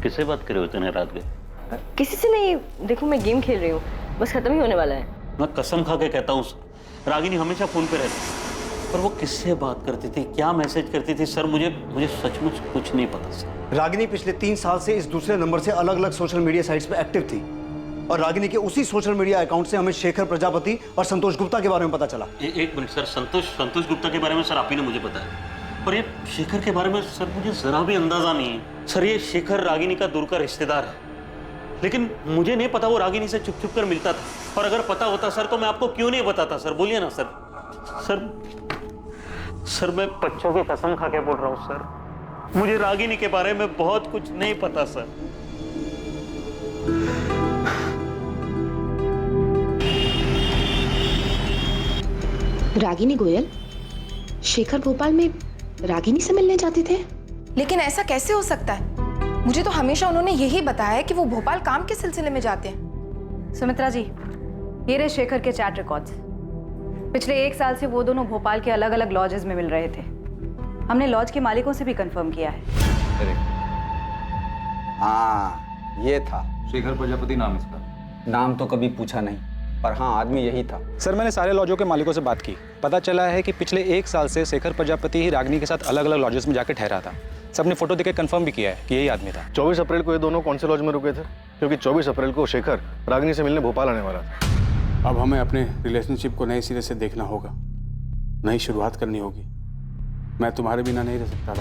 किससे बात कर रहे हो इतने रात के? किसी से नहीं, देखो मैं गेम खेल रही हूँ, बस खत्म ही होने वाला है। मैं कसम खा के कहता हूँ रागिनी हमेशा फोन पे रहती, पर वो किससे बात करती थी, क्या मैसेज करती थी सर, मुझे सचमुच कुछ नहीं पता सर। रागिनी पिछले 3 साल से इस दूसरे नंबर से अलग अलग सोशल मीडिया साइट्स पे एक्टिव थी और रागिनी के उसी सोशल मीडिया अकाउंट से हमें शेखर प्रजापति और संतोष गुप्ता के बारे में पता चला। एक मिनट सर, संतोष गुप्ता के बारे में सर आप ही ने मुझे बताया, पर ये शेखर के बारे में सर मुझे जरा भी अंदाजा नहीं है। सर ये शेखर रागिनी का दूर का रिश्तेदार है, लेकिन मुझे नहीं पता वो रागिनी से छुप छुप कर मिलता था, और अगर पता होता सर तो मैं आपको क्यों नहीं बताता सर, बोलिए ना सर। सर मैं बच्चों की कसम खा के बोल रहा हूँ सर, मुझे रागिनी के बारे में बहुत कुछ नहीं पता सर। रागिनी गोयल, शेखर भोपाल में रागिनी से मिलने जाते थे? लेकिन ऐसा कैसे हो सकता है? मुझे तो हमेशा उन्होंने यही बताया है कि वो भोपाल काम के सिलसिले में जाते हैं। सुमित्रा जी, ये रहे शेखर के चैट रिकॉर्ड्स। पिछले 1 साल से वो दोनों भोपाल के अलग अलग लॉजेस में मिल रहे थे। हमने लॉज के मालिकों से भी कंफर्म किया है। हाँ, ये था शेखर प्रजापति नाम इसका। नाम तो कभी पूछा नहीं, पर हाँ आदमी यही था। सर मैंने सारे लॉजों के मालिकों से बात की, पता चला है कि पिछले 1 साल से शेखर प्रजापति ही रागिनी के साथ अलग अलग लॉजेस में जाकर ठहरा था। सबने फोटो देकर कंफर्म भी किया है कि यही आदमी था। 24 अप्रैल को ये दोनों कौन से लॉज में रुके थे? क्योंकि 24 अप्रैल को शेखर रागिनी से मिलने भोपाल आने वाला था। अब हमें अपने रिलेशनशिप को नए सिरे से देखना होगा, नई शुरुआत करनी होगी। मैं तुम्हारे बिना नहीं रह सकता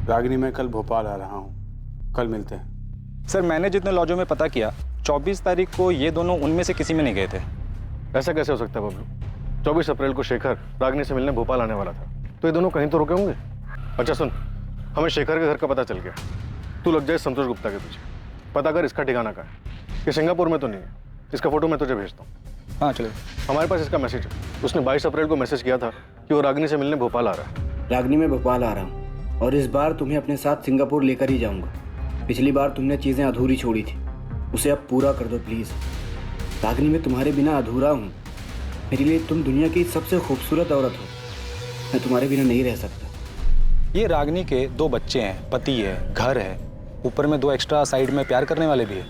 रागिनी, मैं कल भोपाल आ रहा हूँ, कल मिलते हैं। सर मैंने जितने लॉजों में पता किया, 24 तारीख को ये दोनों उनमें से किसी में नहीं गए थे। ऐसा कैसे हो सकता है बबलू? 24 अप्रैल को शेखर रागिनी से मिलने भोपाल आने वाला था, तो ये दोनों कहीं तो रुके होंगे। अच्छा सुन, हमें शेखर के घर का पता चल गया, तू लग जाए संतोष गुप्ता के पीछे, पता कर इसका ठिकाना कहाँ है। ये सिंगापुर में तो नहीं है, इसका फोटो मैं तुझे भेजता हूँ। हाँ चलो। हमारे पास इसका मैसेज है, उसने 22 अप्रैल को मैसेज किया था कि वो रागिनी से मिलने भोपाल आ रहा है। रागिनी मैं भोपाल आ रहा हूँ और इस बार तुम्हें अपने साथ सिंगापुर लेकर ही जाऊँगा। पिछली बार तुमने चीज़ें अधूरी छोड़ी थी, उसे अब पूरा कर दो प्लीज़। रागिनी मैं तुम्हारे बिना अधूरा हूँ, मेरे लिए तुम दुनिया की सबसे खूबसूरत औरत हो, मैं तुम्हारे बिना नहीं रह सकता। ये रागिनी के 2 बच्चे हैं, पति है, घर है, ऊपर में 2 एक्स्ट्रा साइड में प्यार करने वाले भी है।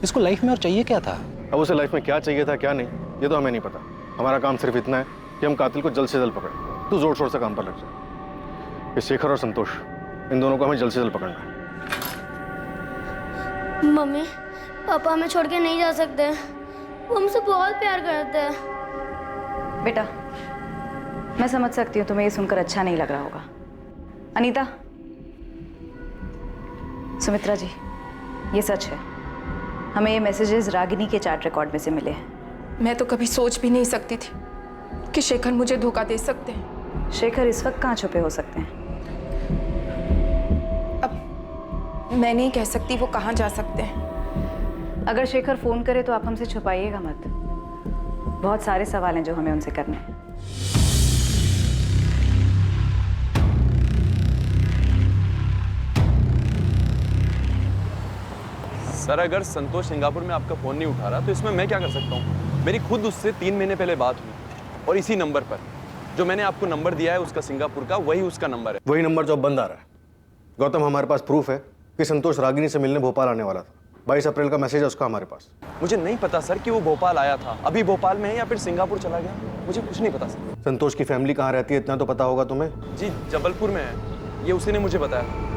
इसको लाइफ में और चाहिए क्या था? अब उसे लाइफ में क्या चाहिए था क्या नहीं, ये तो हमें नहीं पता। हमारा काम सिर्फ इतना है कि हम कातिल को जल्द से जल्द पकड़ें। तू जोर शोर से काम पर लग जा। ये शेखर और संतोष, इन दोनों को हमें जल्द से जल्द पकड़ना है। मम्मी, पापा हमें छोड़ के नहीं जा सकते, वो हमसे बहुत प्यार करते हैं। बेटा, मैं समझ सकती हूँ तुम्हें ये सुनकर अच्छा नहीं लग रहा होगा। अनीता, सुमित्रा जी, ये सच है, हमें ये मैसेजेस रागिनी के चैट रिकॉर्ड में से मिले हैं। मैं तो कभी सोच भी नहीं सकती थी कि शेखर मुझे धोखा दे सकते हैं। शेखर इस वक्त कहाँ छुपे हो सकते हैं? अब मैं नहीं कह सकती वो कहाँ जा सकते हैं। अगर शेखर फोन करे तो आप हमसे छुपाइएगा मत, बहुत सारे सवाल हैं जो हमें उनसे करने हैं। सर अगर संतोष सिंगापुर में आपका फ़ोन नहीं उठा रहा तो इसमें मैं क्या कर सकता हूँ? मेरी खुद उससे 3 महीने पहले बात हुई और इसी नंबर पर जो मैंने आपको नंबर दिया है उसका सिंगापुर का, वही उसका नंबर है। वही नंबर जो बंद आ रहा है। गौतम, हमारे पास प्रूफ है कि संतोष रागिनी से मिलने भोपाल आने वाला था। 22 अप्रैल का मैसेज है उसका हमारे पास। मुझे नहीं पता सर कि वो भोपाल आया था, अभी भोपाल में है या फिर सिंगापुर चला गया, मुझे कुछ नहीं पता सर। संतोष की फैमिली कहाँ रहती है इतना तो पता होगा तुम्हें? जी जबलपुर में है, ये उसी ने मुझे बताया।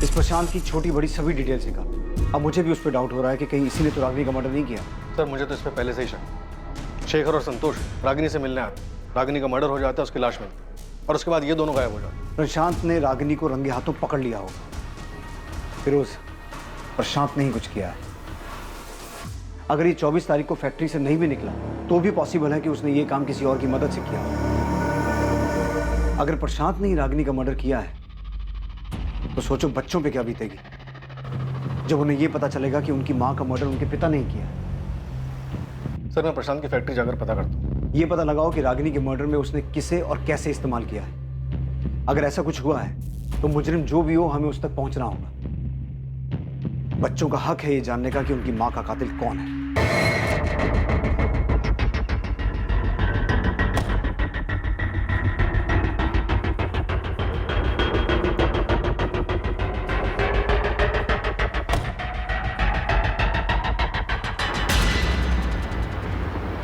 इस पर प्रशांत की छोटी बड़ी सभी डिटेल्स निकाल। अब मुझे भी उस पर डाउट हो रहा है कि कहीं इसी ने तो रागिनी का मर्डर नहीं किया। सर मुझे तो इस पर पहले से ही शक। शेखर और संतोष रागिनी से मिलने आते, रागिनी का मर्डर हो जाता है, उसकी लाश मिलती और उसके बाद ये दोनों गायब हो जाते। प्रशांत ने रागिनी को रंगे हाथों पकड़ लिया होगा। फिरोज, प्रशांत ने ही कुछ किया है। अगर ये 24 तारीख को फैक्ट्री से नहीं भी निकला तो भी पॉसिबल है कि उसने ये काम किसी और की मदद से किया हो। अगर प्रशांत ने ही रागिनी का मर्डर किया है तो सोचो बच्चों पे क्या बीतेगी जब उन्हें ये पता चलेगा कि उनकी माँ का मर्डर उनके पिता ने ही किया है। सर मैं प्रशांत की फैक्ट्री जाकर पता करता हूँ। ये पता लगाओ कि रागिनी के मर्डर में उसने किसे और कैसे इस्तेमाल किया है। अगर ऐसा कुछ हुआ है तो मुजरिम जो भी हो हमें उस तक पहुंचना होगा। बच्चों का हक है ये जानने का कि उनकी माँ का कातिल कौन है।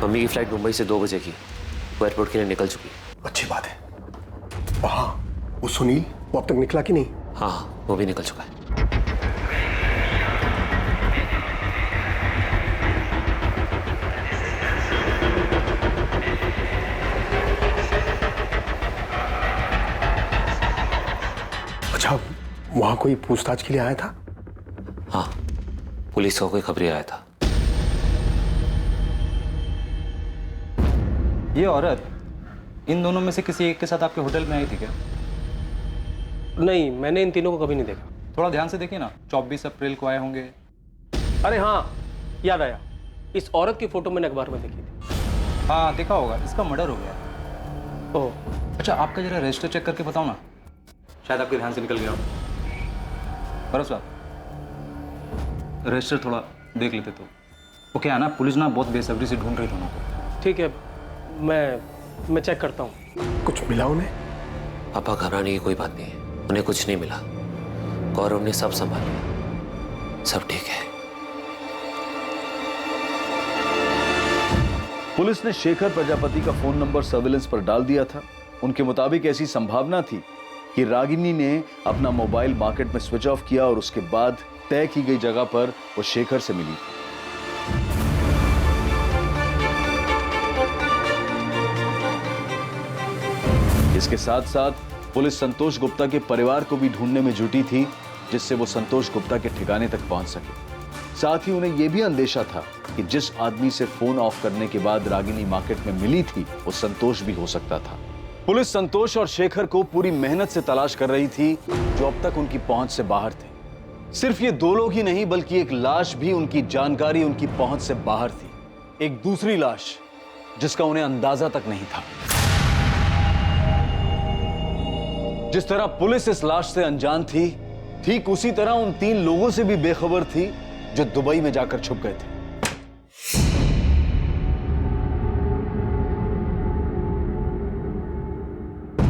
मम्मी की फ्लाइट मुंबई से 2 बजे की, वो एयरपोर्ट के लिए निकल चुकी है। अच्छी बात है। वहाँ वो सुनील, वो अब तक निकला कि नहीं? हाँ वो भी निकल चुका है। अच्छा, वहाँ कोई पूछताछ के लिए आया था? हाँ पुलिस का कोई खबरी आया था। ये औरत इन दोनों में से किसी एक के साथ आपके होटल में आई थी क्या? नहीं, मैंने इन तीनों को कभी नहीं देखा। थोड़ा ध्यान से देखिए ना, 24 अप्रैल को आए होंगे। अरे हाँ, याद आया, इस औरत की फोटो मैंने अखबार में देखी थी। हाँ देखा होगा, इसका मर्डर हो गया। ओह अच्छा, आपका जरा रजिस्टर चेक करके बताओ ना, शायद आपके ध्यान से निकल गया हो। बरस साहब, रजिस्टर थोड़ा देख लेते तो। वो क्या है ना, पुलिस ना बहुत बेसब्री से ढूंढ रही दोनों को। ठीक है, मैं चेक करता हूँ। कुछ मिला उन्हें? पापा घबराने की कोई बात नहीं है, उन्हें कुछ नहीं मिला। गौरव ने सब संभाल लिया, सब ठीक है। पुलिस ने शेखर प्रजापति का फोन नंबर सर्विलेंस पर डाल दिया था। उनके मुताबिक ऐसी संभावना थी कि रागिनी ने अपना मोबाइल मार्केट में स्विच ऑफ किया और उसके बाद तय की गई जगह पर वो शेखर से मिली थी। इसके साथ साथ पुलिस संतोष गुप्ता के परिवार को भी ढूंढने में जुटी थी, जिससे वो संतोष गुप्ता के ठिकाने तक पहुंच सके। साथ ही उन्हें यह भी अंदेशा था कि जिस आदमी से फोन ऑफ करने के बाद रागिनी मार्केट में मिली थी वो संतोष भी हो सकता था। पुलिस संतोष और शेखर को पूरी मेहनत से तलाश कर रही थी, जो अब तक उनकी पहुंच से बाहर थे। सिर्फ ये 2 लोग ही नहीं, बल्कि एक लाश भी उनकी जानकारी, उनकी पहुंच से बाहर थी। एक दूसरी लाश जिसका उन्हें अंदाजा तक नहीं था। जिस तरह पुलिस इस लाश से अनजान थी, ठीक उसी तरह उन 3 लोगों से भी बेखबर थी जो दुबई में जाकर छुप गए थे।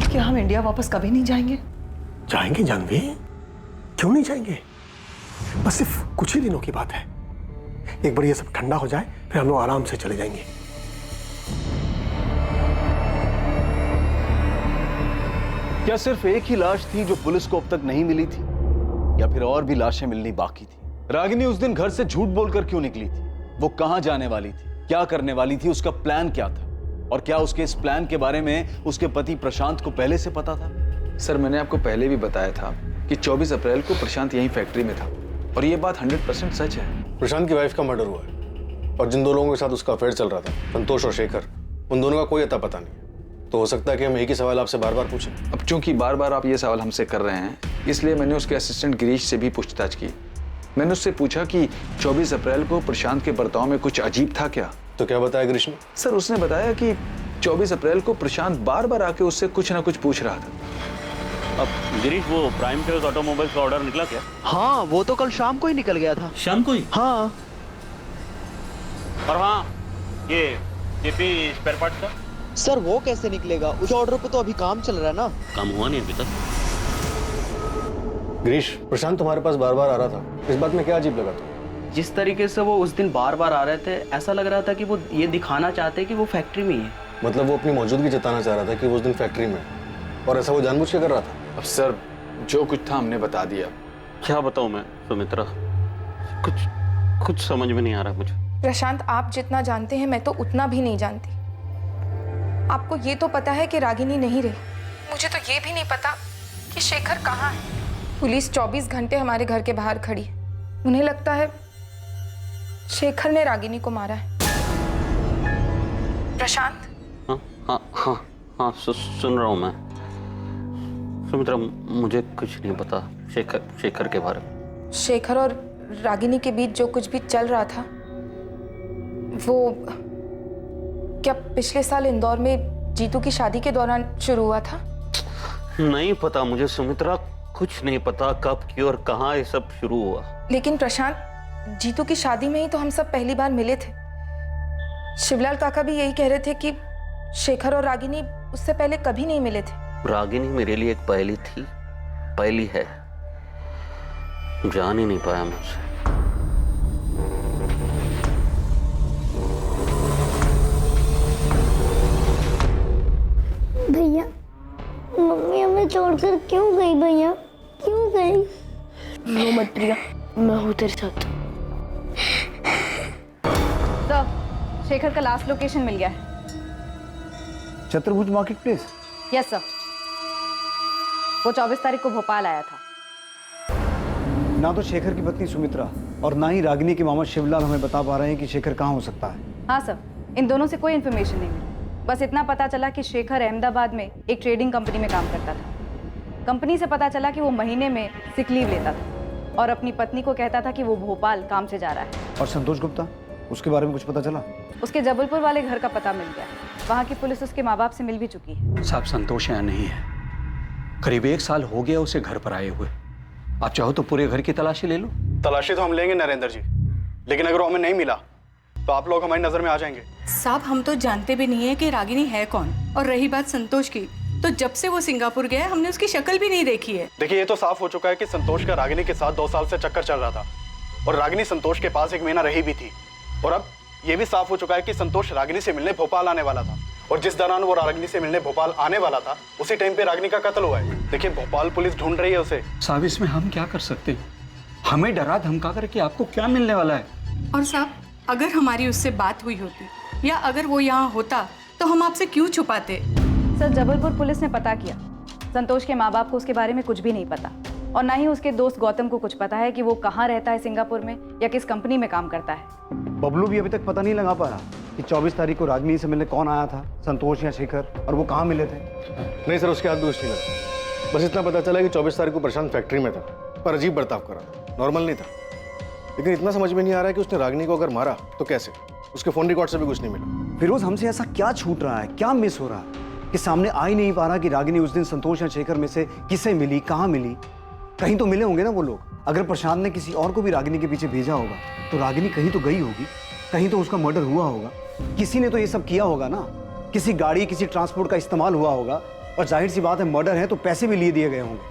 क्या हम इंडिया वापस कभी नहीं जाएंगे? जाएंगे जानवी, क्यों नहीं जाएंगे? बस सिर्फ कुछ ही दिनों की बात है। एक बार ये सब ठंडा हो जाए फिर हम लोग आराम से चले जाएंगे। क्या सिर्फ एक ही लाश थी जो पुलिस को अब तक नहीं मिली थी, या फिर और भी लाशें मिलनी बाकी थी? रागिनी उस दिन घर से झूठ बोलकर क्यों निकली थी? वो कहां जाने वाली थी, क्या करने वाली थी, उसका प्लान क्या था, और क्या उसके इस प्लान के बारे में उसके पति प्रशांत को पहले से पता था? सर मैंने आपको पहले भी बताया था कि 24 अप्रैल को प्रशांत यहीं फैक्ट्री में था, और ये बात 100% सच है। प्रशांत की वाइफ का मर्डर हुआ है और जिन 2 लोगों के साथ उसका अफेयर चल रहा था, संतोष और शेखर, उन दोनों का कोई अता पता नहीं। तो हो सकता है कि हम एक ही सवाल आपसे बार बार पूछें। अब चूंकि बार बार आप ये सवाल हमसे कर रहे हैं, इसलिए मैंने उसके असिस्टेंट गिरीश से भी पूछताछ की। मैंने उससे पूछा कि 24 अप्रैल को प्रशांत के बर्ताव में कुछ अजीब था क्या? तो क्या बताया गिरीश ने? सर उसने बताया कि 24 अप्रैल को प्रशांत बार बार आके उससे कुछ ना कुछ पूछ रहा था। अब गिरीश, वो प्राइम टेल्स ऑटोमोबाइल्स का ऑर्डर निकला क्या? हाँ, वो तो कल शाम को ही निकल गया था। शाम को ही? हाँ। और हाँ, ये जेपी स्पेयर पार्ट्स का? सर वो कैसे निकलेगा? उस ऑर्डर पे तो अभी काम चल रहा है ना। काम हुआ नहीं अभी तक। गिरीश, प्रशांत तुम्हारे पास बार बार आ रहा था, इस बात में क्या अजीब लगा तुम्हें? जिस तरीके से वो उस दिन बार बार आ रहे थे, ऐसा लग रहा था कि वो ये दिखाना चाहते कि वो फैक्ट्री में ही है। मतलब वो अपनी मौजूदगी जताना चाह रहा था कि वो उस दिन फैक्ट्री में है, और ऐसा वो जानबूझ के कर रहा था? अब सर जो कुछ था हमने बता दिया, क्या बताऊं मैं सुमित्रा, कुछ समझ में नहीं आ रहा मुझे। प्रशांत, आप जितना जानते हैं मैं तो उतना भी नहीं जानती। आपको ये तो पता है कि रागिनी नहीं रही, मुझे तो ये भी नहीं पता कि शेखर कहाँ है। पुलिस 24 घंटे हमारे घर के बाहर खड़ी है। उन्हें लगता है शेखर ने रागिनी को मारा है। प्रशांत। हाँ सुन रहा हूँ मैं। सुमित्रा, मुझे कुछ नहीं पता शेखर के बारे में। शेखर और रागिनी के बीच जो कुछ भी चल रहा था वो क्या पिछले साल इंदौर में जीतू की शादी के दौरान शुरू हुआ था? नहीं पता मुझे सुमित्रा, कुछ नहीं पता कब क्यों और कहाँ ये सब शुरू हुआ। लेकिन प्रशांत, जीतू की शादी में ही तो हम सब पहली बार मिले थे। शिवलाल काका भी यही कह रहे थे कि शेखर और रागिनी उससे पहले कभी नहीं मिले थे। रागिनी मेरे लिए एक पहेली थी, पहेली है, जान ही नहीं पाया मुझसे। भैया, मम्मी हमें छोड़कर क्यों गई? भैया क्यों गई? रो मत प्रिया, मैं हूँ तेरे साथ। सर, शेखर का लास्ट लोकेशन मिल गया है। चतुर्भुज मार्केट प्लेस? यस सर, वो 24 तारीख को भोपाल आया था। ना तो शेखर की पत्नी सुमित्रा और ना ही रागिनी के मामा शिवलाल हमें बता पा रहे हैं कि शेखर कहाँ हो सकता है। हाँ सर, इन दोनों से कोई इन्फॉर्मेशन नहीं मिली। बस इतना पता चला कि शेखर अहमदाबाद में एक ट्रेडिंग कंपनी में काम करता था। कंपनी से पता चला कि वो महीने में सिक लीव लेता था और अपनी पत्नी को कहता था कि वो भोपाल काम से जा रहा है। और संतोष गुप्ता, उसके बारे में कुछ पता चला? उसके जबलपुर वाले घर का पता मिल गया। वहाँ की पुलिस उसके माँ बाप से मिल भी चुकी है। साहब, संतोष यहाँ नहीं है। करीब 1 साल हो गया उसे घर पर आए हुए। आप चाहो तो पूरे घर की तलाशी ले लो। तलाशी तो हम लेंगे नरेंद्र जी, लेकिन अगर वो हमें नहीं मिला तो आप लोग हमारी नजर में आ जाएंगे। साहब, हम तो जानते भी नहीं है कि रागिनी है कौन। और रही बात संतोष की, तो जब से वो सिंगापुर गया हमने उसकी शक्ल भी नहीं देखी है। देखिए, ये तो साफ हो चुका है कि संतोष का रागिनी के साथ 2 साल से चक्कर चल रहा था और रागिनी संतोष के पास 1 महीना रही भी थी। और अब ये भी साफ हो चुका है कि संतोष रागिनी से मिलने भोपाल आने वाला था और जिस दौरान वो रागिनी से मिलने भोपाल आने वाला था उसी टाइम पे रागिनी का कत्ल हुआ है। देखिए, भोपाल पुलिस ढूंढ रही है उसे। साहब, इसमें हम क्या कर सकते हैं? हमें डरा धमका कर कि आपको क्या मिलने वाला है। और साहब, अगर हमारी उससे बात हुई होती या अगर वो यहाँ होता तो हम आपसे क्यों छुपाते? सर, जबलपुर पुलिस ने पता किया। संतोष के माँ बाप को उसके बारे में कुछ भी नहीं पता और ना ही उसके दोस्त गौतम को कुछ पता है कि वो कहाँ रहता है सिंगापुर में या किस कंपनी में काम करता है। बबलू भी अभी तक पता नहीं लगा पाया कि 24 तारीख को रागिनी से मिलने कौन आया था, संतोष या शेखर, और वो कहाँ मिले थे। नहीं सर, उसके हाथ भी कुछ नहीं लगा। बस इतना पता चला कि 24 तारीख को प्रशांत फैक्ट्री में था पर अजीब बर्ताव कर रहा था, नॉर्मल नहीं था। लेकिन इतना समझ में नहीं आ रहा है कि उसने रागिनी को अगर मारा तो कैसे। उसके फोन रिकॉर्ड से भी कुछ नहीं मिला। फिरोज, हमसे ऐसा क्या छूट रहा है, क्या मिस हो रहा है कि सामने आ ही नहीं पा रहा कि रागिनी उस दिन संतोष या शेखर में से किसे मिली, कहाँ मिली? कहीं तो मिले होंगे ना वो लोग। अगर प्रशांत ने किसी और को भी रागिनी के पीछे भेजा होगा तो रागिनी कहीं तो गई होगी, कहीं तो उसका मर्डर हुआ होगा। किसी ने तो ये सब किया होगा ना, किसी गाड़ी, किसी ट्रांसपोर्ट का इस्तेमाल हुआ होगा। और जाहिर सी बात है, मर्डर है तो पैसे भी लिए दिए गए होंगे।